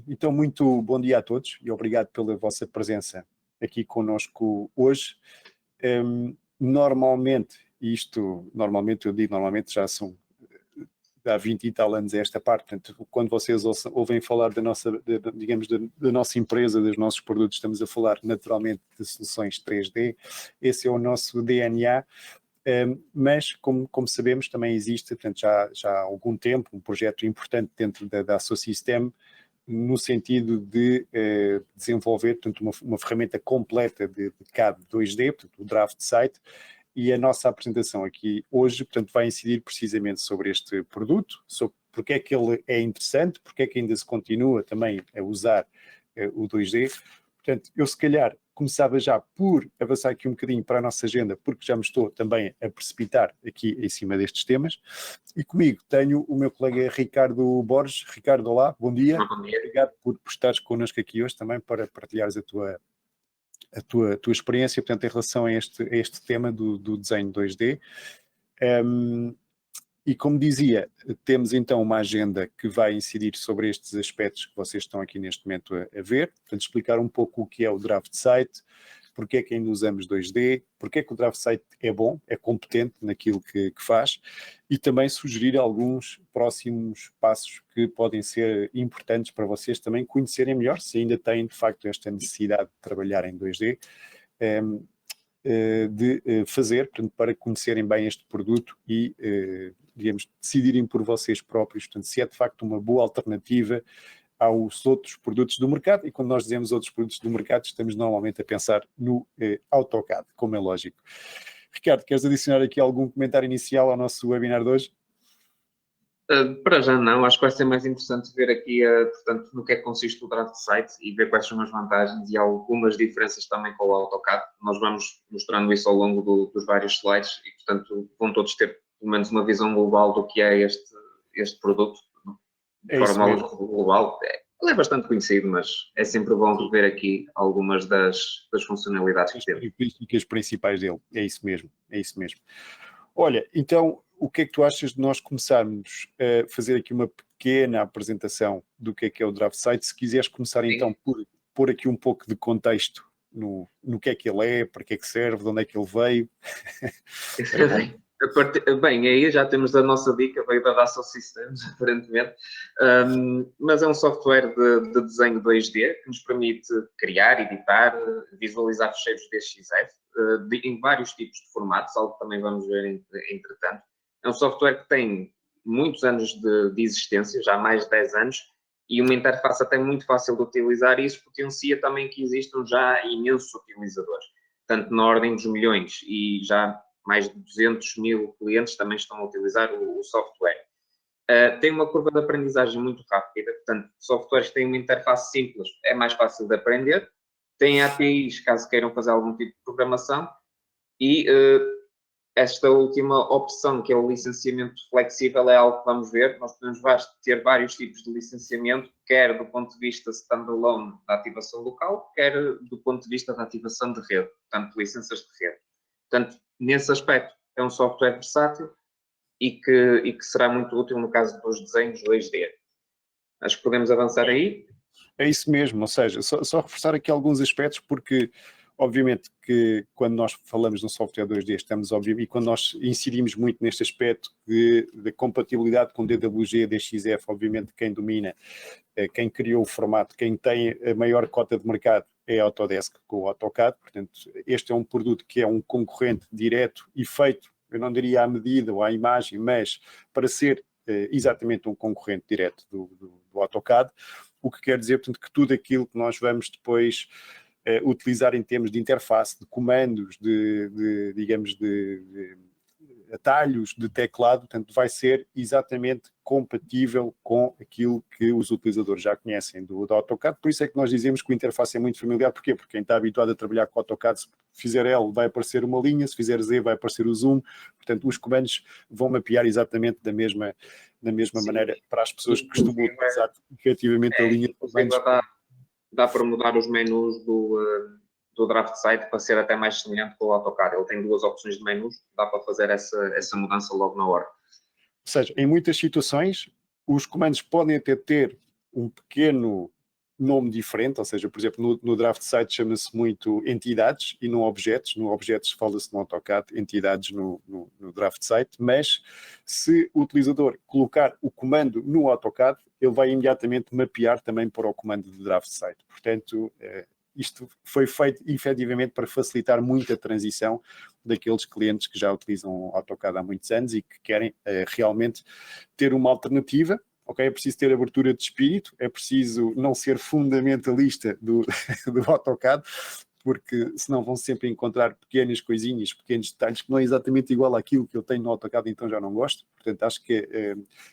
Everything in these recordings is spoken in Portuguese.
Então, muito bom dia a todos e obrigado pela vossa presença aqui conosco hoje. Normalmente eu digo normalmente, já são há 20 e tal anos esta parte, portanto, quando vocês ouvem falar da nossa, da nossa empresa, dos nossos produtos, estamos a falar naturalmente de soluções 3D, esse é o nosso DNA. Mas, como sabemos, também existe, portanto, já há algum tempo, um projeto importante dentro da Assosystem, no sentido de desenvolver, portanto, uma ferramenta completa de CAD 2D, portanto, o Draft Site, e a nossa apresentação aqui hoje, portanto, vai incidir precisamente sobre este produto, sobre porque é que ele é interessante, porque é que ainda se continua também a usar o 2D. Portanto, eu se calhar começava já por avançar aqui um bocadinho para a nossa agenda, porque já me estou também a precipitar aqui em cima destes temas. E comigo tenho o meu colega Ricardo Borges. Ricardo, olá, bom dia. Bom dia. Obrigado por estares connosco aqui hoje também para partilhares a tua experiência, portanto, em relação a este tema do desenho 2D. E como dizia, temos então uma agenda que vai incidir sobre estes aspectos que vocês estão aqui neste momento a ver, portanto explicar um pouco o que é o Draft Site, porque é que ainda usamos 2D, porque é que o Draft Site é bom, é competente naquilo que faz, e também sugerir alguns próximos passos que podem ser importantes para vocês também conhecerem melhor, se ainda têm de facto esta necessidade de trabalhar em 2D, de fazer, portanto, para conhecerem bem este produto e, digamos, decidirem por vocês próprios, portanto, se é de facto uma boa alternativa aos outros produtos do mercado. E quando nós dizemos outros produtos do mercado, estamos normalmente a pensar no AutoCAD, como é lógico. Ricardo, queres adicionar aqui algum comentário inicial ao nosso webinar de hoje? Para já não, acho que vai ser mais interessante ver aqui, portanto, no que é que consiste o Draft Site e ver quais são as vantagens e algumas diferenças também com o AutoCAD. Nós vamos mostrando isso ao longo dos vários slides e, portanto, vão todos ter pelo menos uma visão global do que é este produto, de forma global. Ele é bastante conhecido, mas é sempre bom ver aqui algumas das funcionalidades que temos. As características principais dele, é isso mesmo. Olha, então, o que é que tu achas de nós começarmos a fazer aqui uma pequena apresentação do que é o Draft Site? Se quiseres começar então por pôr aqui um pouco de contexto no que é que ele é, para que é que serve, de onde é que ele veio. Bem, aí já temos a nossa dica, veio da Dassault Systems, aparentemente, mas é um software de desenho 2D que nos permite criar, editar, visualizar fecheiros DXF em vários tipos de formatos, algo que também vamos ver entretanto. É um software que tem muitos anos de existência, já há mais de 10 anos, e uma interface até muito fácil de utilizar, e isso potencia também que existam já imensos utilizadores, tanto na ordem dos milhões, e já mais de 200 mil clientes também estão a utilizar o software. Tem uma curva de aprendizagem muito rápida, portanto, softwares que têm uma interface simples é mais fácil de aprender, tem APIs caso queiram fazer algum tipo de programação e esta última opção, que é o licenciamento flexível, é algo que vamos ver. Nós podemos ter vários tipos de licenciamento, quer do ponto de vista standalone da ativação local, quer do ponto de vista da ativação de rede, portanto, licenças de rede. Portanto, nesse aspecto, é um software versátil e que será muito útil no caso dos desenhos 2D. Acho que podemos avançar aí. É isso mesmo, ou seja, só reforçar aqui alguns aspectos, porque obviamente que quando nós falamos de um software 2D, estamos obviamente, e quando nós incidimos muito neste aspecto de compatibilidade com DWG, DXF, obviamente quem domina, quem criou o formato, quem tem a maior cota de mercado é a Autodesk com o AutoCAD, portanto este é um produto que é um concorrente direto e feito, eu não diria à medida ou à imagem, mas para ser exatamente um concorrente direto do AutoCAD, o que quer dizer, portanto, que tudo aquilo que nós vamos depois utilizar em termos de interface, de comandos, digamos, de atalhos, de teclado, portanto, vai ser exatamente compatível com aquilo que os utilizadores já conhecem do AutoCAD. Por isso é que nós dizemos que a interface é muito familiar. Porquê? Porque quem está habituado a trabalhar com o AutoCAD, se fizer L vai aparecer uma linha, se fizer Z vai aparecer o zoom, portanto, os comandos vão mapear exatamente da mesma maneira para as pessoas que costumam utilizar efetivamente a linha de comandos. Dá para mudar os menus do Draft Site para ser até mais semelhante com o AutoCAD. Ele tem duas opções de menus, dá para fazer essa mudança logo na hora. Ou seja, em muitas situações, os comandos podem até ter um pequeno nome diferente, ou seja, por exemplo, no draft site chama-se muito entidades e não objetos. No objetos fala-se no AutoCAD, entidades no draft site, mas se o utilizador colocar o comando no AutoCAD, ele vai imediatamente mapear também para o comando de draft site. Portanto, isto foi feito efetivamente para facilitar muito a transição daqueles clientes que já utilizam o AutoCAD há muitos anos e que querem realmente ter uma alternativa. Ok, é preciso ter abertura de espírito, é preciso não ser fundamentalista do AutoCAD, porque senão vão sempre encontrar pequenas coisinhas, pequenos detalhes que não é exatamente igual àquilo que eu tenho no AutoCAD, então já não gosto. Portanto, acho que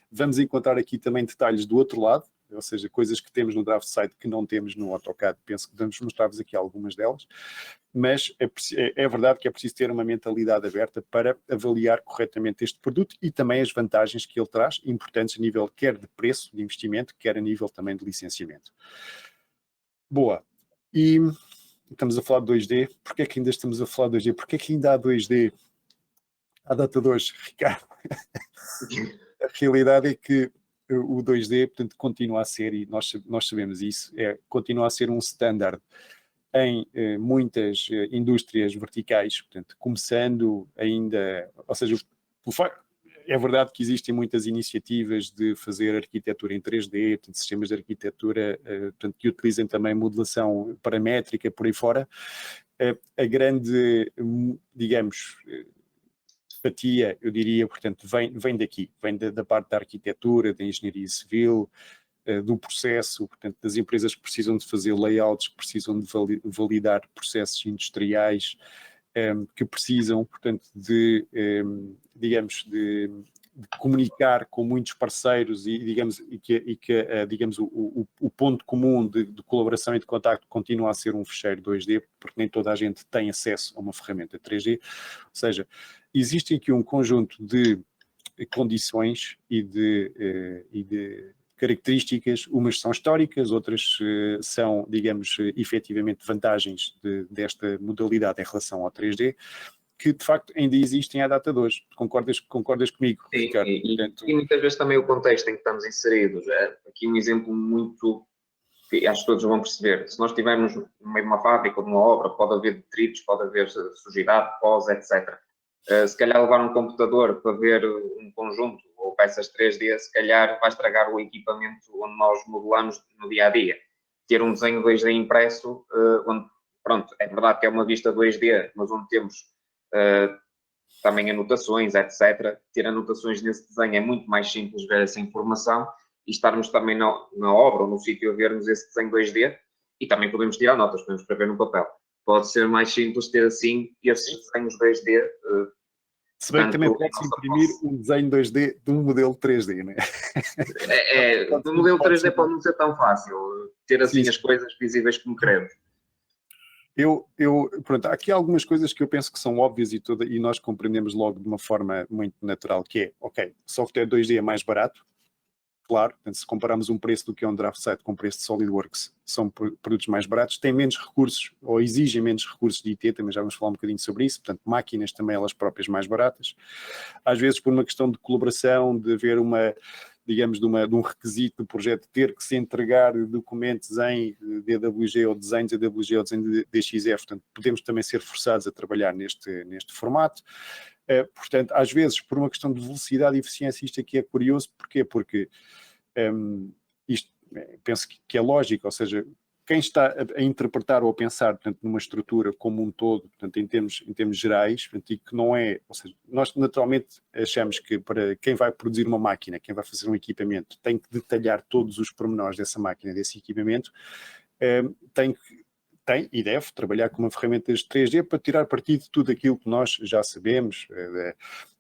vamos encontrar aqui também detalhes do outro lado, ou seja, coisas que temos no draft site que não temos no AutoCAD. Penso que vamos mostrar-vos aqui algumas delas, mas é verdade que é preciso ter uma mentalidade aberta para avaliar corretamente este produto e também as vantagens que ele traz, importantes a nível quer de preço de investimento, quer a nível também de licenciamento. Boa. E estamos a falar de 2D. Porquê é que ainda estamos a falar de 2D? Porquê é que ainda há 2D à data de hoje, Ricardo? A realidade é que o 2D, portanto, continua a ser, e nós sabemos isso, continua a ser um standard em muitas indústrias verticais, portanto, começando ainda, ou seja, é verdade que existem muitas iniciativas de fazer arquitetura em 3D, portanto, sistemas de arquitetura portanto, que utilizem também modelação paramétrica por aí fora. A grande, digamos, fatia, eu diria, portanto, vem daqui, vem da parte da arquitetura, da engenharia civil, do processo, portanto, das empresas que precisam de fazer layouts, que precisam de validar processos industriais, que precisam, portanto, digamos, de comunicar com muitos parceiros e digamos, digamos o ponto comum de colaboração e de contacto continua a ser um fecheiro 2D, porque nem toda a gente tem acesso a uma ferramenta 3D, ou seja, existe aqui um conjunto de condições e de características, umas são históricas, outras são, digamos, efetivamente vantagens desta modalidade em relação ao 3D, que de facto ainda existem à data de hoje. Concordas comigo, Sim, Ricardo? E muitas vezes também o contexto em que estamos inseridos. Aqui um exemplo muito que acho que todos vão perceber. Se nós estivermos no meio de uma fábrica ou de uma obra, pode haver detritos, pode haver sujidade, pós, etc. Se calhar levar um computador para ver um conjunto ou peças 3D, se calhar vai estragar o equipamento onde nós modelamos no dia a dia. Ter um desenho 2D impresso, onde, pronto, é verdade que é uma vista 2D, mas onde temos também anotações, etc. Ter anotações nesse desenho é muito mais simples ver essa informação e estarmos também na obra ou no sítio a vermos esse desenho 2D e também podemos tirar notas, podemos escrever no papel. Pode ser mais simples ter assim esses desenhos 2D. Se bem que também pode-se imprimir um desenho 2D de um modelo 3D, não é? No modelo 3D pode não ser tão fácil ter assim as coisas visíveis como queremos. Pronto, há aqui algumas coisas que eu penso que são óbvias e nós compreendemos logo de uma forma muito natural, que é, ok, software 2D é mais barato, claro, portanto, se compararmos um preço do que é um draft site com o preço de SolidWorks, são produtos mais baratos, têm menos recursos, ou exigem menos recursos de IT, também já vamos falar um bocadinho sobre isso, portanto, máquinas também elas próprias mais baratas, às vezes por uma questão de colaboração, de haver digamos, de um requisito do projeto ter que se entregar documentos em DWG ou desenhos DWG ou desenho de DXF, portanto, podemos também ser forçados a trabalhar neste formato. Portanto, às vezes, por uma questão de velocidade e eficiência, isto aqui é curioso. Porquê? Porque isto penso que é lógico, ou seja, quem está a interpretar ou a pensar, portanto, numa estrutura como um todo, portanto, em termos gerais, portanto, e que não é, ou seja, nós naturalmente achamos que para quem vai produzir uma máquina, quem vai fazer um equipamento, tem que detalhar todos os pormenores dessa máquina, desse equipamento, tem e deve trabalhar com uma ferramenta de 3D para tirar partido de tudo aquilo que nós já sabemos,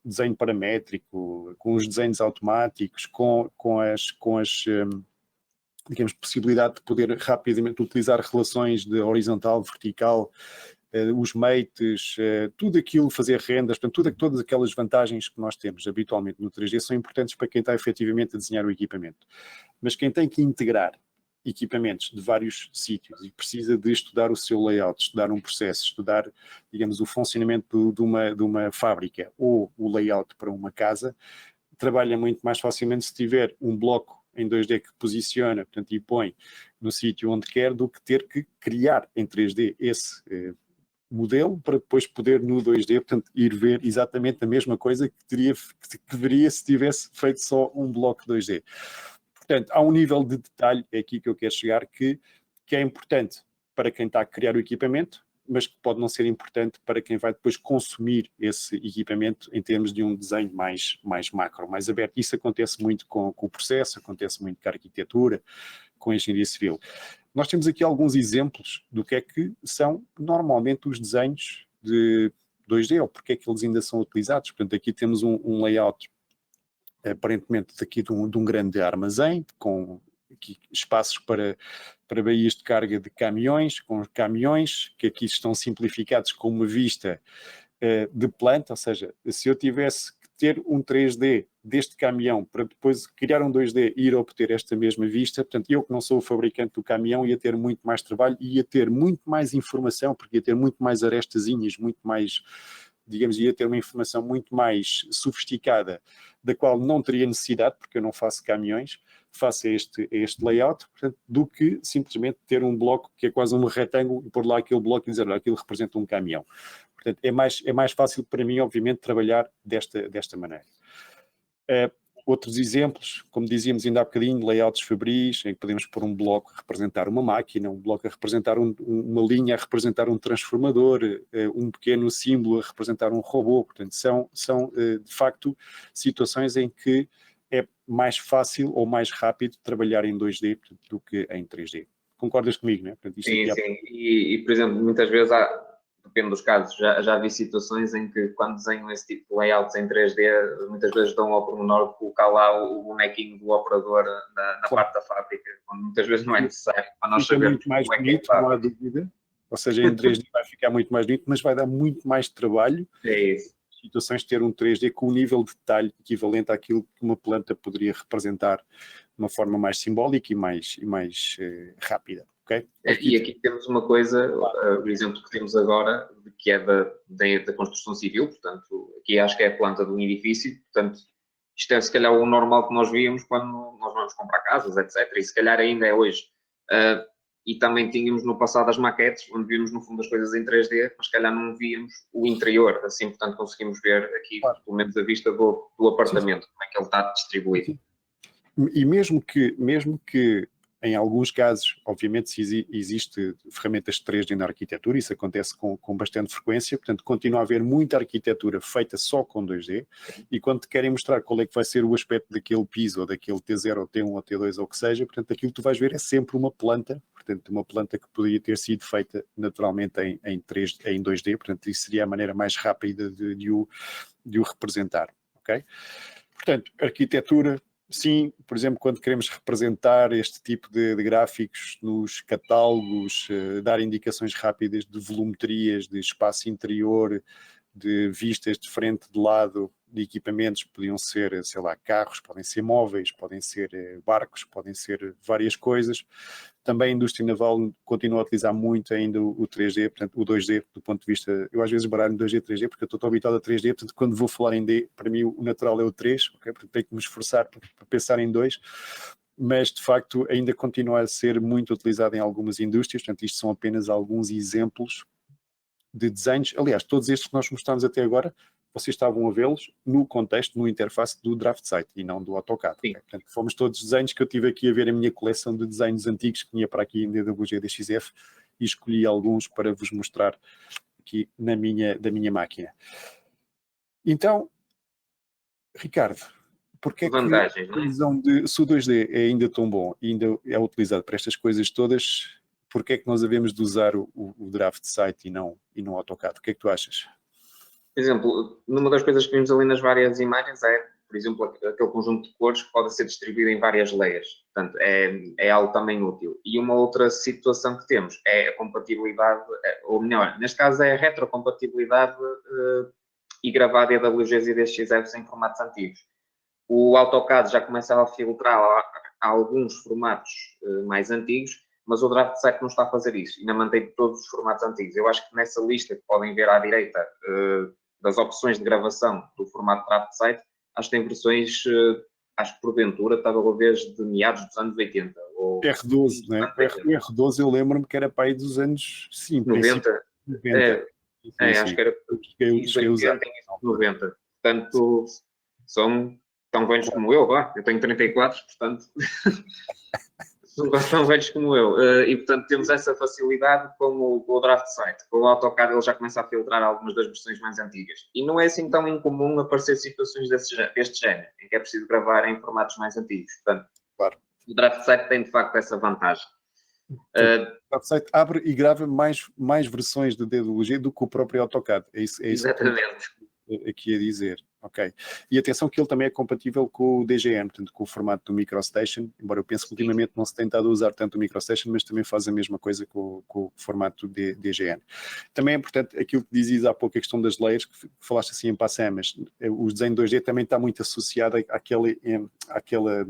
desenho paramétrico, com os desenhos automáticos, com as digamos, possibilidade de poder rapidamente utilizar relações de horizontal, vertical, os mates, tudo aquilo, fazer rendas, portanto, todas aquelas vantagens que nós temos habitualmente no 3D são importantes para quem está efetivamente a desenhar o equipamento. Mas quem tem que integrar equipamentos de vários sítios e precisa de estudar o seu layout, estudar um processo, estudar, digamos, o funcionamento de uma fábrica ou o layout para uma casa, trabalha muito mais facilmente se tiver um bloco em 2D que posiciona, portanto, e põe no sítio onde quer, do que ter que criar em 3D esse modelo para depois poder no 2D, portanto, ir ver exatamente a mesma coisa que veria se tivesse feito só um bloco 2D. Portanto, há um nível de detalhe, é aqui que eu quero chegar, que é importante para quem está a criar o equipamento, mas que pode não ser importante para quem vai depois consumir esse equipamento em termos de um desenho mais macro, mais aberto. Isso acontece muito com o processo, acontece muito com a arquitetura, com a engenharia civil. Nós temos aqui alguns exemplos do que é que são normalmente os desenhos de 2D, ou porque é que eles ainda são utilizados. Portanto, aqui temos um layout aparentemente daqui de um grande armazém, com aqui espaços para baías de carga de caminhões, com caminhões que aqui estão simplificados com uma vista de planta, ou seja, se eu tivesse que ter um 3D deste caminhão para depois criar um 2D e ir obter esta mesma vista, portanto, eu que não sou o fabricante do caminhão ia ter muito mais trabalho, ia ter muito mais informação, porque ia ter muito mais arestazinhas, muito mais, digamos, ia ter uma informação muito mais sofisticada, da qual não teria necessidade, porque eu não faço caminhões, faço este layout, portanto, do que simplesmente ter um bloco que é quase um retângulo e pôr lá aquele bloco e dizer, olha, aquilo representa um caminhão. Portanto, é mais fácil para mim, obviamente, trabalhar desta maneira. Outros exemplos, como dizíamos ainda há bocadinho, layouts fabris, em que podemos pôr um bloco a representar uma máquina, um bloco a representar uma linha, a representar um transformador, um pequeno símbolo a representar um robô. Portanto, são de facto situações em que é mais fácil ou mais rápido trabalhar em 2D do que em 3D. Concordas comigo, não é? Portanto, Sim. E, por exemplo, muitas vezes depende dos casos, já vi situações em que quando desenham esse tipo de layouts em 3D, muitas vezes dão ao pormenor de colocar lá o bonequinho do operador na parte da fábrica, quando muitas vezes não é necessário, para nós fica sabermos muito mais como é que bonito, é. não há dúvida. Ou seja, em 3D vai ficar muito mais bonito, mas vai dar muito mais trabalho. É isso. Situações de ter um 3D com um nível de detalhe equivalente àquilo que uma planta poderia representar de uma forma mais simbólica e mais rápida. Okay? E aqui temos uma coisa, o exemplo que temos agora, que é da construção civil, portanto, aqui acho que é a planta de um edifício, portanto, isto é se calhar o normal que nós víamos quando nós vamos comprar casas, etc. E se calhar ainda é hoje. E também tínhamos no passado as maquetes, onde víamos no fundo as coisas em 3D, mas se calhar não víamos o interior, assim, portanto conseguimos ver aqui, pelo menos a vista do apartamento, como é que ele está distribuído. E mesmo que em alguns casos, obviamente, se existe ferramentas de 3D na arquitetura, isso acontece com bastante frequência, portanto, continua a haver muita arquitetura feita só com 2D, e quando te querem mostrar qual é que vai ser o aspecto daquele piso, ou daquele T0, ou T1, ou T2, ou o que seja, portanto, aquilo que tu vais ver é sempre uma planta, portanto, uma planta que poderia ter sido feita naturalmente em 2D, portanto, isso seria a maneira mais rápida de o representar, ok? Portanto, arquitetura, sim, por exemplo, quando queremos representar este tipo de gráficos nos catálogos, dar indicações rápidas de volumetrias, de espaço interior, de vistas de frente, de lado, de equipamentos, podiam ser, sei lá, carros, podem ser móveis, podem ser barcos, podem ser várias coisas. Também a indústria naval continua a utilizar muito ainda o 3D, portanto, o 2D, do ponto de vista, eu às vezes baralho 2D e 3D, porque eu estou habituado a 3D, portanto, quando vou falar em D, para mim o natural é o 3, ok? Porque tenho que me esforçar para pensar em 2, mas de facto ainda continua a ser muito utilizado em algumas indústrias, portanto, isto são apenas alguns exemplos de desenhos. Aliás, todos estes que nós mostramos até agora, vocês estavam a vê-los no contexto, no interface do Draft Site e não do AutoCAD. Okay? Portanto, fomos todos desenhos que eu tive aqui a ver a minha coleção de desenhos antigos que tinha para aqui em DWG DXF e escolhi alguns para vos mostrar aqui da minha máquina. Então, Ricardo, porque é que a visão se o 2D é ainda tão bom e ainda é utilizado para estas coisas todas, porque é que nós devemos de usar o Draft Site e não o AutoCAD? O que é que tu achas? Por exemplo, numa das coisas que vimos ali nas várias imagens é, por exemplo, aquele conjunto de cores que pode ser distribuído em várias layers. Portanto, é algo também útil. E uma outra situação que temos é a compatibilidade, ou melhor, neste caso é a retrocompatibilidade e gravado EWGs e DXFs em formatos antigos. O AutoCAD já começa a filtrar alguns formatos mais antigos, mas o Draft Site não está a fazer isso, ainda mantém todos os formatos antigos. Eu acho que nessa lista que podem ver à direita das opções de gravação do formato Draft Site, acho que tem versões acho que porventura estava a desde meados dos anos 80. Ou R12, não é? O R12 eu lembro-me que era para aí dos anos, sim, 90. 90. Acho que era início de Cheguei a usar. 80, início de 90. Portanto, são tão velhos como eu, vá. Eu tenho 34, portanto, são quase tão velhos como eu. E, portanto, temos essa facilidade com o draft site. Com o AutoCAD ele já começa a filtrar algumas das versões mais antigas. E não é assim tão incomum aparecer situações deste género, em que é preciso gravar em formatos mais antigos. Portanto, Claro. o draft site tem, de facto, essa vantagem. O website abre e grava mais versões de DWG do que o próprio AutoCAD. É isso Exatamente. Que aqui a dizer. Ok. E atenção que ele também é compatível com o DGM, portanto, com o formato do MicroStation, embora eu pense que ultimamente não se tem estado a usar tanto o MicroStation, mas também faz a mesma coisa com o formato de DGM. Também é importante aquilo que dizias há pouco, a questão das layers, que falaste assim em passant, mas o desenho 2D também está muito associado àquela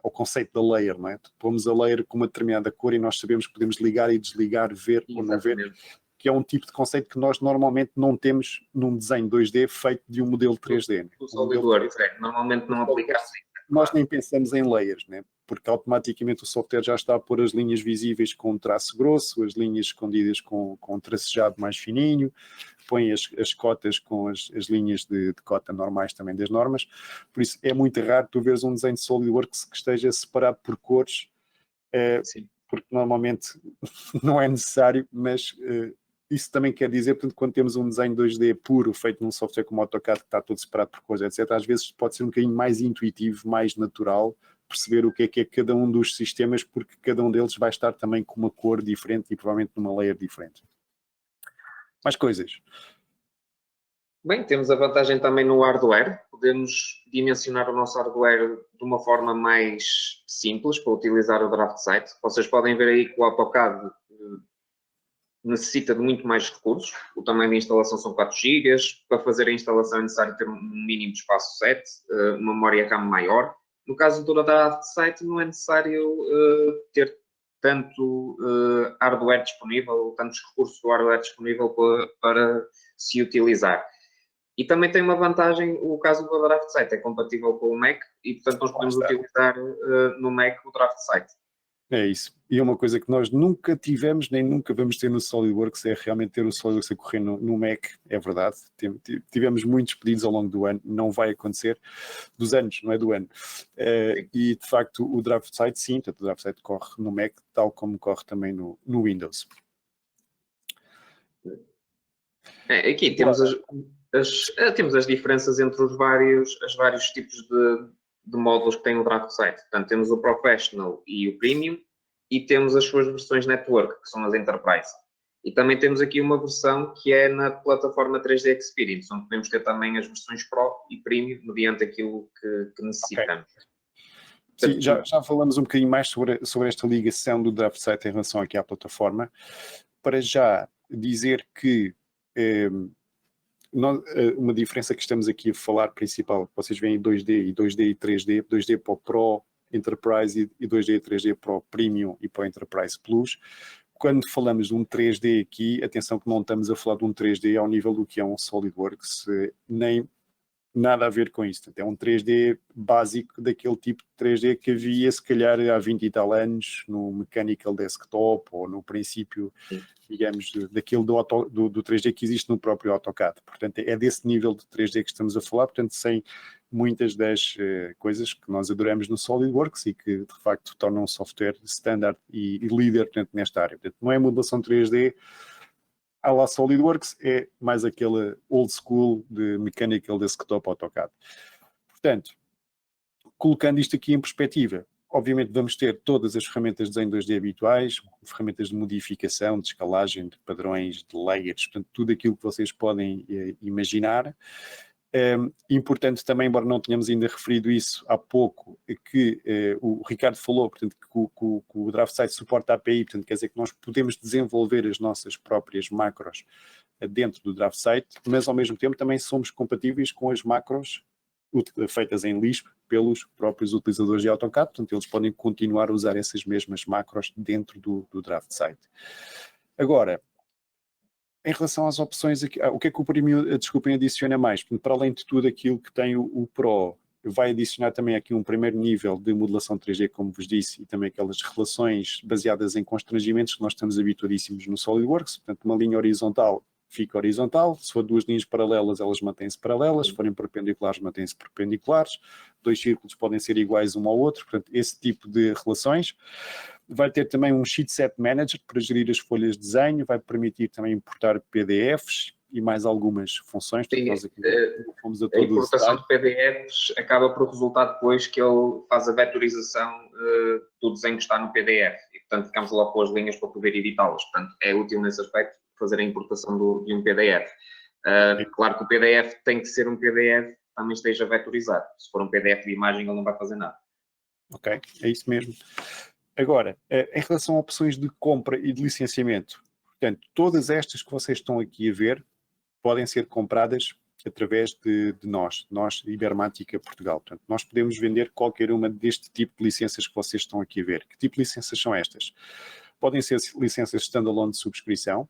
ao conceito da layer, não é? Pomos a layer com uma determinada cor e nós sabemos que podemos ligar e desligar, ver ou não ver, que é um tipo de conceito que nós normalmente não temos num desenho 2D feito de um modelo 3D. Né? O SolidWorks, normalmente não aplicamos isso. Nós nem pensamos em layers, né? Porque automaticamente o software já está a pôr as linhas visíveis com um traço grosso, as linhas escondidas com um tracejado mais fininho, põe as cotas com as linhas de cota normais também das normas. Por isso é muito raro tu veres um desenho de SolidWorks que esteja separado por cores, porque normalmente não é necessário, mas isso também quer dizer, portanto, quando temos um desenho 2D puro, feito num software como o AutoCAD, que está todo separado por cores, etc., às vezes pode ser um bocadinho mais intuitivo, mais natural, perceber o que é cada um dos sistemas, porque cada um deles vai estar também com uma cor diferente e provavelmente numa layer diferente. Mais coisas. Bem, temos a vantagem também no hardware. Podemos dimensionar o nosso hardware de uma forma mais simples para utilizar o draft site. Vocês podem ver aí que o AutoCAD necessita de muito mais recursos. O tamanho de instalação são 4 GB. Para fazer a instalação é necessário ter um mínimo de espaço set, uma memória RAM maior. No caso do draft site não é necessário ter tanto hardware disponível, tantos recursos do hardware disponível para se utilizar. E também tem uma vantagem, o caso do draft site é compatível com o Mac e, portanto, nós podemos utilizar no Mac o draft site. É isso. E é uma coisa que nós nunca tivemos, nem nunca vamos ter no SolidWorks, é realmente ter o SolidWorks a correr no Mac, é verdade. Tivemos muitos pedidos ao longo do ano, não vai acontecer, dos anos, não é do ano. E, de facto, o draft site, sim, portanto, o draft site corre no Mac, tal como corre também no Windows. Aqui temos temos as diferenças entre os vários tipos de módulos que tem o draft site. Portanto, temos o Professional e o Premium e temos as suas versões Network, que são as Enterprise. E também temos aqui uma versão que é na plataforma 3D Experience, onde podemos ter também as versões Pro e Premium, mediante aquilo que necessitamos. Okay. Sim, já falamos um bocadinho mais sobre esta ligação do draft site em relação aqui à plataforma. Para já dizer que uma diferença que estamos aqui a falar principal, vocês veem 2D e 3D, 2D para o Pro Enterprise e 2D e 3D para o Premium e para o Enterprise Plus. Quando falamos de um 3D aqui, atenção que não estamos a falar de um 3D ao nível do que é um SolidWorks, nem nada a ver com isso. É um 3D básico daquele tipo de 3D que havia se calhar há 20 e tal anos no Mechanical Desktop ou no princípio, digamos, daquilo do 3D que existe no próprio AutoCAD. Portanto, é desse nível de 3D que estamos a falar, portanto, sem muitas das coisas que nós adoramos no SolidWorks e que, de facto, tornam um software standard e líder, portanto, nesta área. Portanto, não é modelação 3D à la SolidWorks, é mais aquele old school de Mechanical Desktop AutoCAD. Portanto, colocando isto aqui em perspectiva, obviamente vamos ter todas as ferramentas de desenho 2D habituais, ferramentas de modificação, de escalagem, de padrões, de layers, portanto, tudo aquilo que vocês podem imaginar. Importante também, embora não tenhamos ainda referido isso há pouco, que o Ricardo falou, portanto, que o draft site suporta a API, portanto, quer dizer que nós podemos desenvolver as nossas próprias macros dentro do draft site, mas ao mesmo tempo também somos compatíveis com as macros feitas em Lisp pelos próprios utilizadores de AutoCAD, portanto, eles podem continuar a usar essas mesmas macros dentro do draft site. Agora, em relação às opções, o que é que o Premium, desculpem, adiciona mais? Para além de tudo aquilo que tem o Pro, vai adicionar também aqui um primeiro nível de modelação 3D, como vos disse, e também aquelas relações baseadas em constrangimentos que nós estamos habituadíssimos no SolidWorks. Portanto, uma linha horizontal fica horizontal, se for duas linhas paralelas, elas mantêm-se paralelas, se forem perpendiculares, mantêm-se perpendiculares, dois círculos podem ser iguais um ao outro, portanto, esse tipo de relações. Vai ter também um Sheet Set Manager para gerir as folhas de desenho, vai permitir também importar PDFs e mais algumas funções. Sim, nós aqui fomos a a importação de PDFs acaba por resultar depois que ele faz a vetorização do desenho que está no PDF e, portanto, ficamos logo com as linhas para poder editá-las. Portanto, é útil nesse aspecto fazer a importação de um PDF. Claro que o PDF tem que ser um PDF que também esteja vetorizado. Se for um PDF de imagem, ele não vai fazer nada. Ok, é isso mesmo. Agora, em relação a opções de compra e de licenciamento, portanto, todas estas que vocês estão aqui a ver podem ser compradas através de nós Ibermática Portugal. Portanto, nós podemos vender qualquer uma deste tipo de licenças que vocês estão aqui a ver. Que tipo de licenças são estas? Podem ser licenças standalone de subscrição.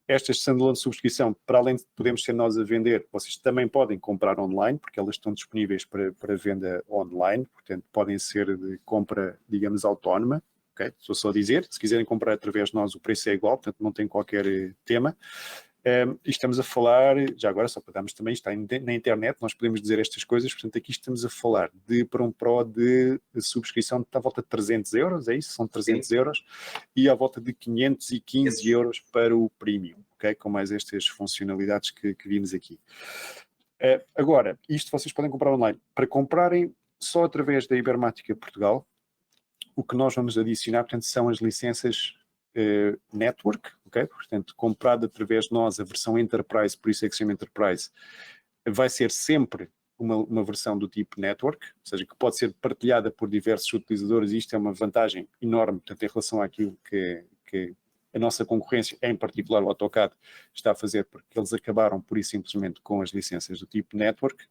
Estas standalone de subscrição, para além de podermos ser nós a vender, vocês também podem comprar online, porque elas estão disponíveis para venda online, portanto, podem ser de compra, digamos, autónoma. Okay? Estou só a dizer, se quiserem comprar através de nós, o preço é igual, portanto, não tem qualquer tema. E estamos a falar, já agora, só para darmos também, está na internet, nós podemos dizer estas coisas, portanto, aqui estamos a falar para um Pro de subscrição à volta de 300 euros, é isso? São 300 Sim. euros, e à volta de 515 euros para o Premium, ok? Com mais estas funcionalidades que vimos aqui. Agora, isto vocês podem comprar online. Para comprarem só através da Ibermática Portugal, o que nós vamos adicionar, portanto, são as licenças Network, ok? Portanto, comprado através de nós a versão Enterprise, por isso é que se chama Enterprise, vai ser sempre uma versão do tipo Network, ou seja, que pode ser partilhada por diversos utilizadores, e isto é uma vantagem enorme, portanto, em relação àquilo que a nossa concorrência, em particular o AutoCAD, está a fazer, porque eles acabaram por isso simplesmente com as licenças do tipo Network,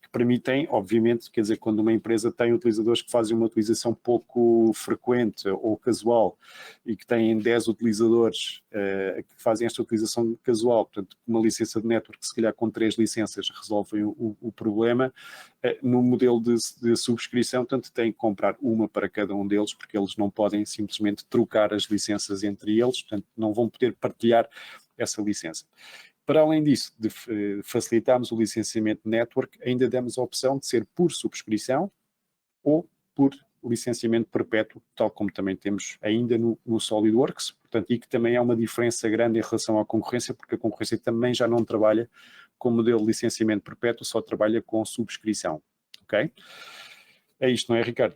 que permitem, obviamente, quer dizer, quando uma empresa tem utilizadores que fazem uma utilização pouco frequente ou casual e que têm 10 utilizadores que fazem esta utilização casual, portanto, uma licença de Network, se calhar com 3 licenças resolvem o problema, no modelo de subscrição, portanto, têm que comprar uma para cada um deles, porque eles não podem simplesmente trocar as licenças entre eles, portanto, não vão poder partilhar essa licença. Para além disso, de facilitarmos o licenciamento network, ainda demos a opção de ser por subscrição ou por licenciamento perpétuo, tal como também temos ainda no SolidWorks, portanto, e que também é uma diferença grande em relação à concorrência, porque a concorrência também já não trabalha com o modelo de licenciamento perpétuo, só trabalha com subscrição, ok? É isto, não é, Ricardo?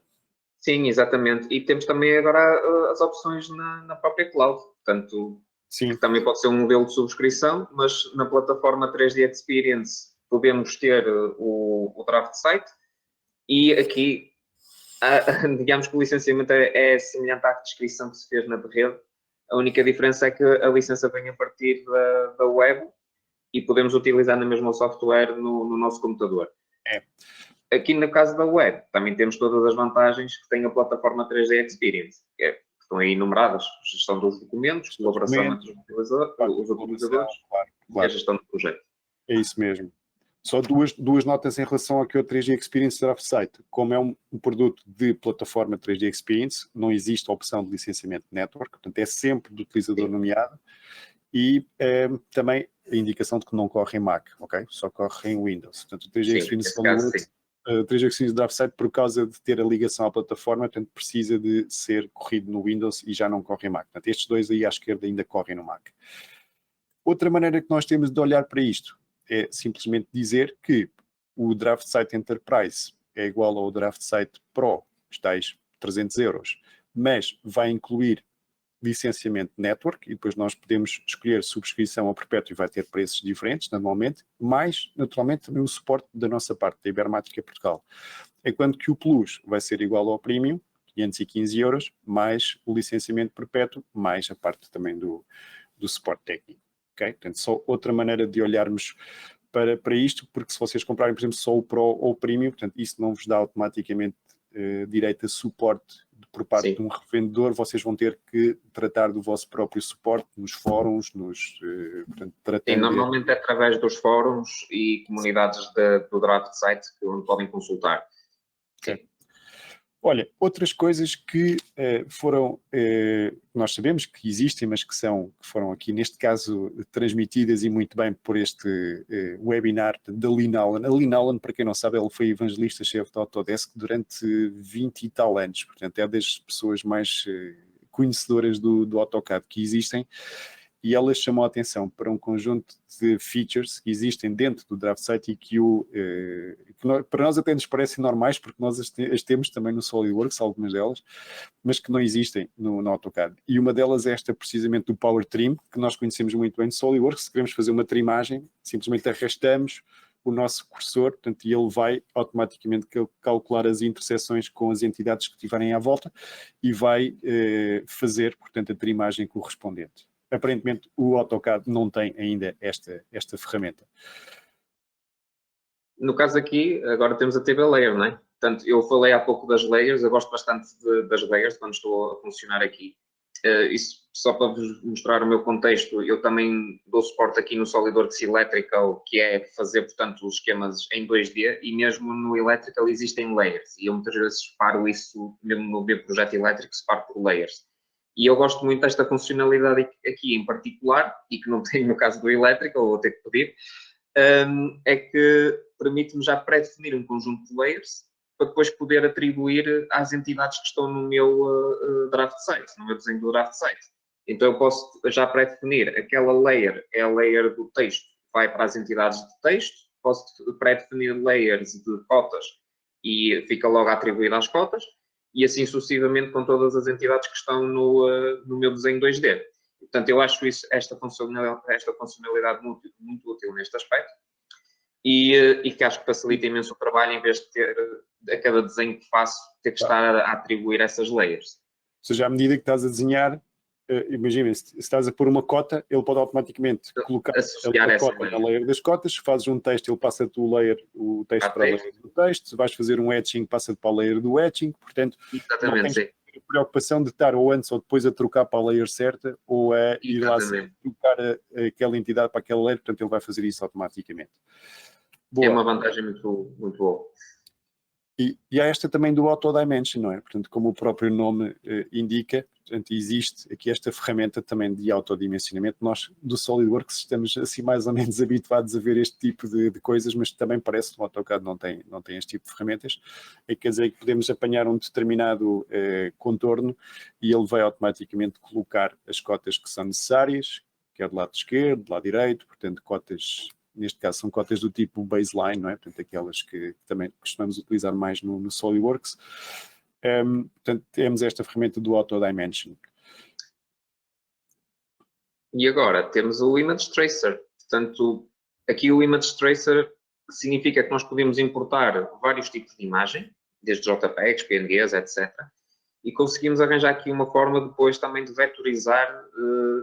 Sim, exatamente. E temos também agora as opções na própria cloud, portanto, Sim. que também pode ser um modelo de subscrição, mas na plataforma 3D Experience podemos ter o draft site e aqui, digamos que o licenciamento é semelhante à descrição que se fez na rede. A única diferença é que a licença vem a partir da web e podemos utilizar na mesma software no nosso computador. Aqui no caso da web, também temos todas as vantagens que tem a plataforma 3D Experience, que estão aí enumeradas: gestão dos documentos, colaboração entre os utilizadores claro. E a gestão do projeto. É isso mesmo. Só duas notas em relação ao que é o 3D Experience Draft Site. Como é um produto de plataforma 3D Experience, não existe a opção de licenciamento network, portanto é sempre do utilizador nomeado, e também a indicação de que não corre em Mac, ok? Só corre em Windows. Portanto, o 3D Experience o 3D Experience Draft Site, por causa de ter a ligação à plataforma, portanto, precisa de ser corrido no Windows e já não corre em Mac. Portanto, estes dois aí à esquerda ainda correm no Mac. Outra maneira que nós temos de olhar para isto é simplesmente dizer que o Draft Site Enterprise é igual ao Draft Site Pro, os tais 300 euros, mas vai incluir licenciamento network, e depois nós podemos escolher subscrição ao perpétuo e vai ter preços diferentes, normalmente, mais, naturalmente, também o suporte da nossa parte, da Ibermática Portugal. Enquanto que o Plus vai ser igual ao Premium, 515 euros, mais o licenciamento perpétuo, mais a parte também do suporte técnico. Okay? Portanto, só outra maneira de olharmos para isto, porque se vocês comprarem, por exemplo, só o Pro ou o Premium, portanto, isso não vos dá automaticamente direito a suporte por parte Sim. de um revendedor, vocês vão ter que tratar do vosso próprio suporte nos fóruns, portanto, E tratando normalmente é através dos fóruns e comunidades do Draft Site onde podem consultar. Sim. Olha, outras coisas que nós sabemos que existem, mas que foram aqui, neste caso, transmitidas e muito bem por este webinar da Lynn Allen. A Lynn Allen, para quem não sabe, ela foi evangelista-chefe da Autodesk durante 20 e tal anos, portanto é das pessoas mais conhecedoras do AutoCAD que existem, e ela chamou a atenção para um conjunto de features que existem dentro do DraftSite e que para nós até nos parecem normais, porque nós as temos também no SolidWorks, algumas delas, mas que não existem no AutoCAD. E uma delas é esta, precisamente, do Power Trim, que nós conhecemos muito bem no SolidWorks. Se queremos fazer uma trimagem, simplesmente arrastamos o nosso cursor, portanto, e ele vai automaticamente calcular as interseções com as entidades que estiverem à volta e vai fazer, portanto, a trimagem correspondente. Aparentemente, o AutoCAD não tem ainda esta ferramenta. No caso aqui, agora temos a table layer, não é? Portanto, eu falei há pouco das layers, eu gosto bastante das layers quando estou a funcionar aqui. Isso só para vos mostrar o meu contexto, eu também dou suporte aqui no SolidWorks Electrical, que é fazer, portanto, os esquemas em 2D, e mesmo no Electrical existem layers, e eu muitas vezes separo isso, mesmo no meu projeto elétrico, separo por layers. E eu gosto muito desta funcionalidade aqui em particular, e que não tenho no caso do Electrical, vou ter que pedir, é que permite-me já pré-definir um conjunto de layers para depois poder atribuir às entidades que estão no meu draft site, no meu desenho do draft site. Então eu posso já pré-definir aquela layer, é a layer do texto, vai para as entidades de texto, posso pré-definir layers de cotas e fica logo atribuído às cotas, e assim sucessivamente com todas as entidades que estão no meu desenho 2D. Portanto, eu acho esta funcionalidade muito, muito útil neste aspecto e que acho que facilita imenso o trabalho em vez de ter, a cada desenho que faço, ter que estar a atribuir essas layers. Ou seja, à medida que estás a desenhar, imagina, se estás a pôr uma cota, ele pode automaticamente colocar a cota na layer das cotas. Se fazes um texto, ele passa-te o texto para a layer do texto. Se vais fazer um etching, passa-te para a layer do etching. Portanto, não tens a preocupação de estar ou antes ou depois a trocar para a layer certa ou a ir lá trocar aquela entidade para aquela layer. Portanto, ele vai fazer isso automaticamente. Boa. É uma vantagem muito, muito boa. E há esta também do Auto Dimension, não é? Portanto, como o próprio nome indica, portanto, existe aqui esta ferramenta também de autodimensionamento. Nós, do SolidWorks, estamos assim mais ou menos habituados a ver este tipo de coisas, mas também parece que o AutoCAD não tem este tipo de ferramentas. Quer dizer que podemos apanhar um determinado contorno e ele vai automaticamente colocar as cotas que são necessárias, quer do lado esquerdo, do lado direito, portanto, cotas... Neste caso, são cotas do tipo baseline, não é? Portanto, aquelas que também costumamos utilizar mais no SolidWorks. Portanto, temos esta ferramenta do Auto Dimension. E agora, temos o Image Tracer. Portanto, aqui o Image Tracer significa que nós podemos importar vários tipos de imagem, desde JPEGs, PNGs, etc. E conseguimos arranjar aqui uma forma depois também de vectorizar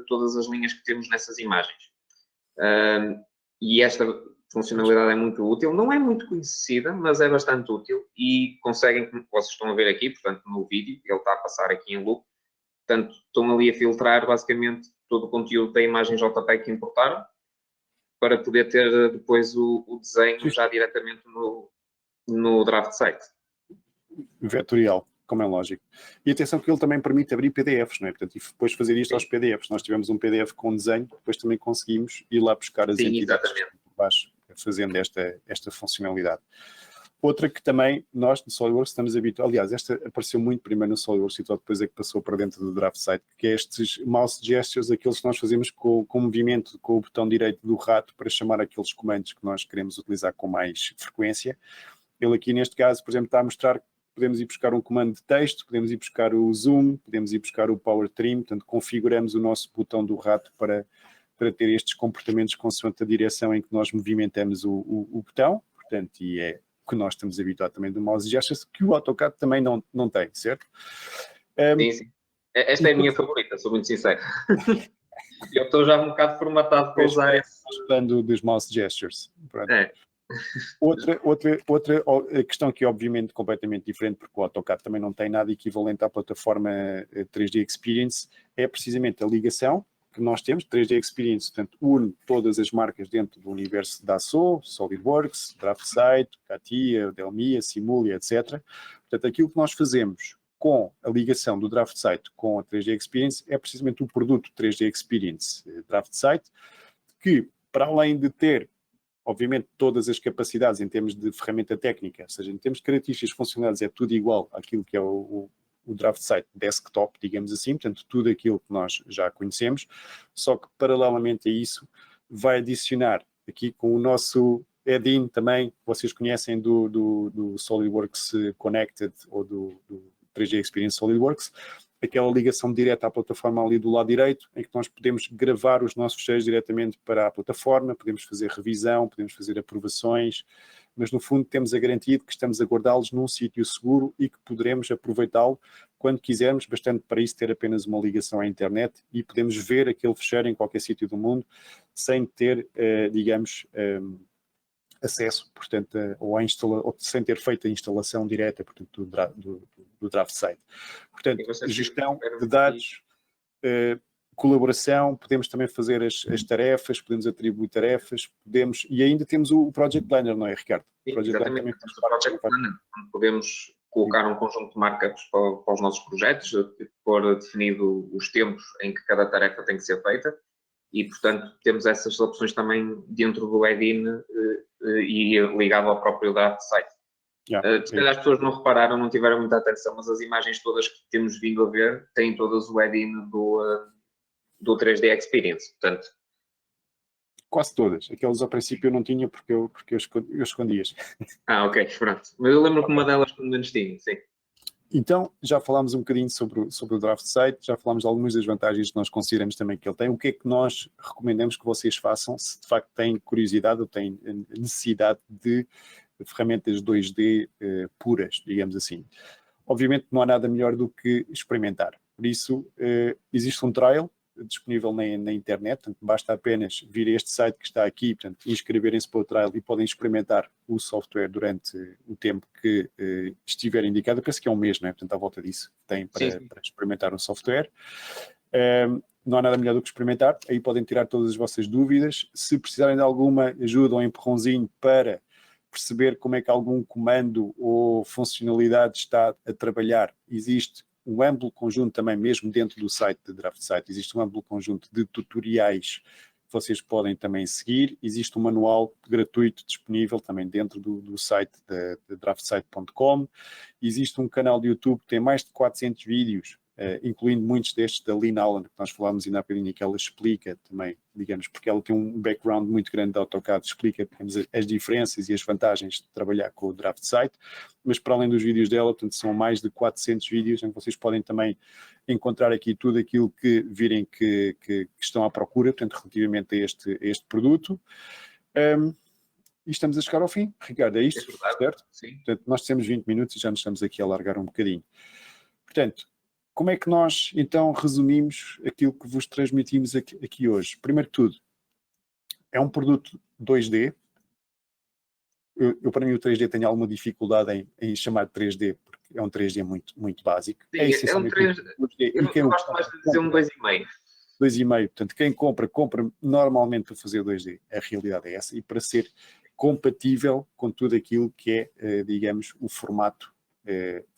todas as linhas que temos nessas imagens. E esta funcionalidade é muito útil, não é muito conhecida, mas é bastante útil e conseguem, como vocês estão a ver aqui, portanto, no vídeo, ele está a passar aqui em loop, portanto, estão ali a filtrar basicamente todo o conteúdo da imagem JPEG que importaram para poder ter depois o desenho já diretamente no draft site. Vetorial, como é lógico. E atenção que ele também permite abrir PDFs, não é? Portanto, e depois fazer isto aos PDFs. Nós tivemos um PDF com desenho, depois também conseguimos ir lá buscar as entidades por baixo, fazendo esta funcionalidade. Outra que também nós, no SolidWorks, estamos habituados... Aliás, esta apareceu muito primeiro no SolidWorks e depois é que passou para dentro do Draft Site, que é estes mouse gestures, aqueles que nós fazemos com o movimento com o botão direito do rato para chamar aqueles comandos que nós queremos utilizar com mais frequência. Ele aqui, neste caso, por exemplo, está a mostrar que podemos ir buscar um comando de texto, podemos ir buscar o zoom, podemos ir buscar o power trim, portanto, configuramos o nosso botão do rato para ter estes comportamentos consoante a direção em que nós movimentamos o botão, portanto, e é o que nós estamos habituados também do mouse gestures, que o AutoCAD também não tem, certo? Sim. Esta é a minha favorita, sou muito sincero. Eu estou já um bocado formatado para usar esse... dos mouse gestures. Pronto. Outra questão que é obviamente completamente diferente, porque o AutoCAD também não tem nada equivalente à plataforma 3D Experience, é precisamente a ligação que nós temos. 3D Experience, portanto, une todas as marcas dentro do universo da Dassault, SolidWorks, DraftSight, CATIA, Delmia, Simulia, etc. Portanto, aquilo que nós fazemos com a ligação do DraftSight com a 3D Experience é precisamente o produto 3D Experience DraftSight, que, para além de ter obviamente todas as capacidades em termos de ferramenta técnica, ou seja, em termos de características funcionais, é tudo igual àquilo que é o DraftSight desktop, digamos assim, portanto, tudo aquilo que nós já conhecemos, só que paralelamente a isso vai adicionar aqui com o nosso add-in também, vocês conhecem do SolidWorks Connected ou do 3D Experience SolidWorks, aquela ligação direta à plataforma ali do lado direito, em que nós podemos gravar os nossos fecheiros diretamente para a plataforma, podemos fazer revisão, podemos fazer aprovações, mas no fundo temos a garantia de que estamos a guardá-los num sítio seguro e que poderemos aproveitá-lo quando quisermos, bastante para isso ter apenas uma ligação à internet e podemos ver aquele fecheiro em qualquer sítio do mundo sem ter, digamos, acesso, portanto, ou sem ter feito a instalação direta, portanto, do DraftSight. Portanto, gestão de dados, colaboração, podemos também fazer as tarefas, podemos atribuir tarefas, e ainda temos o Project Planner, não é, Ricardo? Sim, exatamente, temos o Project Planner, onde podemos colocar um conjunto de markups para os nossos projetos, pôr definido os tempos em que cada tarefa tem que ser feita, e, portanto, temos essas opções também dentro do add-in e ligado ao próprio DraftSight. Se calhar as pessoas não repararam, não tiveram muita atenção, mas as imagens todas que temos vindo a ver têm todas o add-in do 3D Experience, portanto. Quase todas. Aqueles ao princípio eu não tinha porque eu escondia-as. Ok, pronto. Mas eu lembro que uma delas pelo menos tinha, sim. Então, já falámos um bocadinho sobre o DraftSight, já falámos de algumas das vantagens que nós consideramos também que ele tem. O que é que nós recomendamos que vocês façam se de facto têm curiosidade ou têm necessidade de ferramentas 2D puras, digamos assim? Obviamente não há nada melhor do que experimentar. Por isso, existe um trial disponível na internet, portanto, basta apenas vir a este site que está aqui, portanto, inscreverem-se para o trial e podem experimentar o software durante o tempo que estiver indicado. Eu penso que é um mês, não é? Portanto, à volta disso, tem para experimentar o software. Não há nada melhor do que experimentar, aí podem tirar todas as vossas dúvidas. Se precisarem de alguma ajuda ou empurrãozinho para perceber como é que algum comando ou funcionalidade está a trabalhar, existe um amplo conjunto também, mesmo dentro do site de DraftSight, existe um amplo conjunto de tutoriais que vocês podem também seguir. Existe um manual gratuito disponível também dentro do site de DraftSight.com. Existe um canal de YouTube que tem mais de 400 vídeos, incluindo muitos destes da Lynn Allen, que nós falámos ainda há bocadinho, que ela explica também, digamos, porque ela tem um background muito grande de AutoCAD, explica, digamos, as diferenças e as vantagens de trabalhar com o DraftSight, mas para além dos vídeos dela, portanto, são mais de 400 vídeos, em que vocês podem também encontrar aqui tudo aquilo que virem que estão à procura, portanto, relativamente a este produto. E estamos a chegar ao fim, Ricardo, é isto? É verdade, certo? Sim. Portanto, nós temos 20 minutos e já nos estamos aqui a alargar um bocadinho. Portanto, como é que nós, então, resumimos aquilo que vos transmitimos aqui hoje? Primeiro de tudo, é um produto 2D. Eu para mim, o 3D tenho alguma dificuldade em chamar de 3D, porque é um 3D muito, muito básico. Sim, é um 3D. Eu gosto mais de dizer um 2,5. 2,5. Portanto, quem compra normalmente para fazer 2D. A realidade é essa. E para ser compatível com tudo aquilo que é, digamos, o formato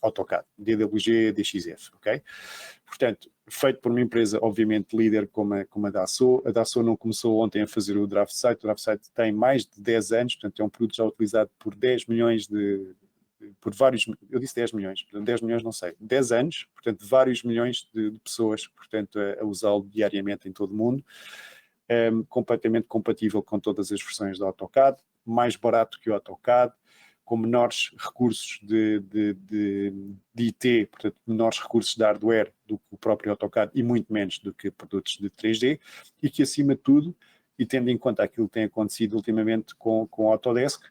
AutoCAD, DWG, DXF, ok? Portanto, feito por uma empresa, obviamente, líder como a Dassault. A Dassault não começou ontem a fazer o DraftSight. O DraftSight tem mais de 10 anos, portanto, é um produto já utilizado por 10 milhões por vários, eu disse 10 milhões, portanto 10 milhões não sei, 10 anos, portanto vários milhões de pessoas, portanto, a usá-lo diariamente em todo o mundo, completamente compatível com todas as versões do AutoCAD, mais barato que o AutoCAD, com menores recursos de IT, portanto menores recursos de hardware do que o próprio AutoCAD e muito menos do que produtos de 3D, e que acima de tudo, e tendo em conta aquilo que tem acontecido ultimamente com o Autodesk,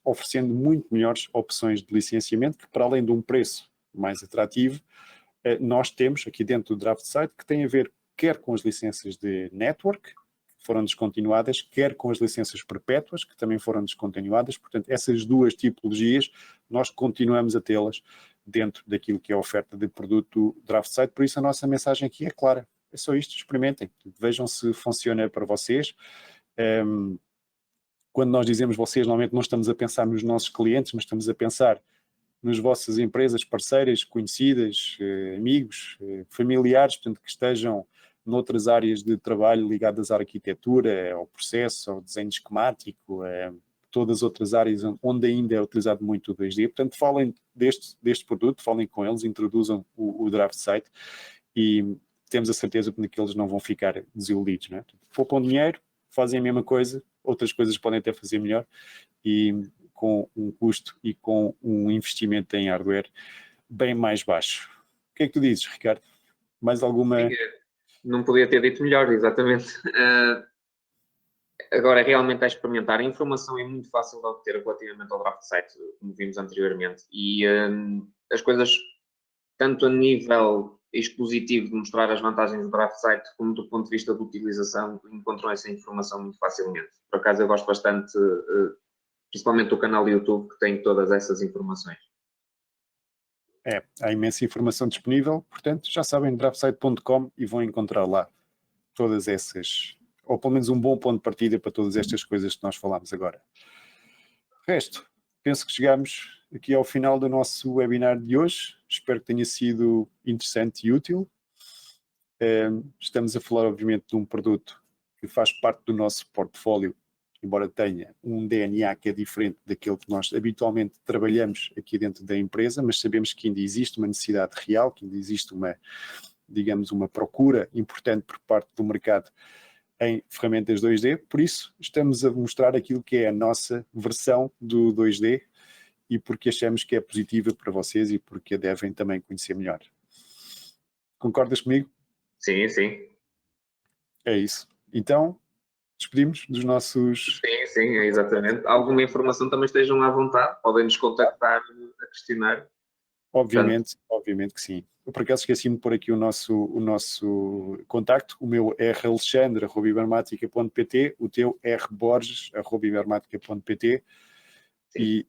oferecendo muito melhores opções de licenciamento, que para além de um preço mais atrativo, nós temos aqui dentro do DraftSight, que tem a ver quer com as licenças de network, foram descontinuadas, quer com as licenças perpétuas, que também foram descontinuadas. Portanto, essas duas tipologias, nós continuamos a tê-las dentro daquilo que é a oferta de produto do DraftSight. Por isso, a nossa mensagem aqui é clara. É só isto, experimentem. Vejam se funciona para vocês. Quando nós dizemos vocês, normalmente não estamos a pensar nos nossos clientes, mas estamos a pensar nas vossas empresas parceiras, conhecidas, amigos, familiares, portanto, que estejam noutras áreas de trabalho ligadas à arquitetura, ao processo, ao desenho esquemático, todas as outras áreas onde ainda é utilizado muito o 2D. Portanto, falem deste produto, falem com eles, introduzam o DraftSight e temos a certeza que eles não vão ficar desiludidos. Não é? Poupam dinheiro, fazem a mesma coisa, outras coisas podem até fazer melhor e com um custo e com um investimento em hardware bem mais baixo. O que é que tu dizes, Ricardo? Mais alguma... Não podia ter dito melhor, exatamente. Agora, realmente a experimentar. A informação é muito fácil de obter relativamente ao DraftSight, como vimos anteriormente. E as coisas, tanto a nível expositivo de mostrar as vantagens do DraftSight, como do ponto de vista de utilização, encontram essa informação muito facilmente. Por acaso, eu gosto bastante, principalmente do canal do YouTube, que tem todas essas informações. Há imensa informação disponível, portanto, já sabem, draftsite.com e vão encontrar lá todas essas, ou pelo menos um bom ponto de partida para todas estas coisas que nós falámos agora. O resto, penso que chegamos aqui ao final do nosso webinar de hoje. Espero que tenha sido interessante e útil. Estamos a falar, obviamente, de um produto que faz parte do nosso portfólio, embora tenha um DNA que é diferente daquele que nós habitualmente trabalhamos aqui dentro da empresa, mas sabemos que ainda existe uma necessidade real, que ainda existe uma, digamos, uma procura importante por parte do mercado em ferramentas 2D, por isso estamos a mostrar aquilo que é a nossa versão do 2D e porque achamos que é positiva para vocês e porque a devem também conhecer melhor. Concordas comigo? Sim, sim. É isso. Então, despedimos dos nossos... Sim, exatamente. Alguma informação também estejam à vontade, podem nos contactar a questionar. Obviamente que sim. Eu, por acaso, esqueci-me de pôr aqui o nosso contacto. O meu é ralexandre@ibermatica.pt, o teu é rborges@ibermatica.pt e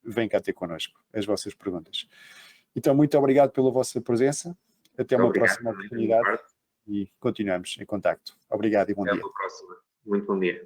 vem cá ter connosco as vossas perguntas. Então, muito obrigado pela vossa presença. Até uma próxima oportunidade e continuamos em contacto. Obrigado e bom dia. Até uma próxima. Muito bom dia.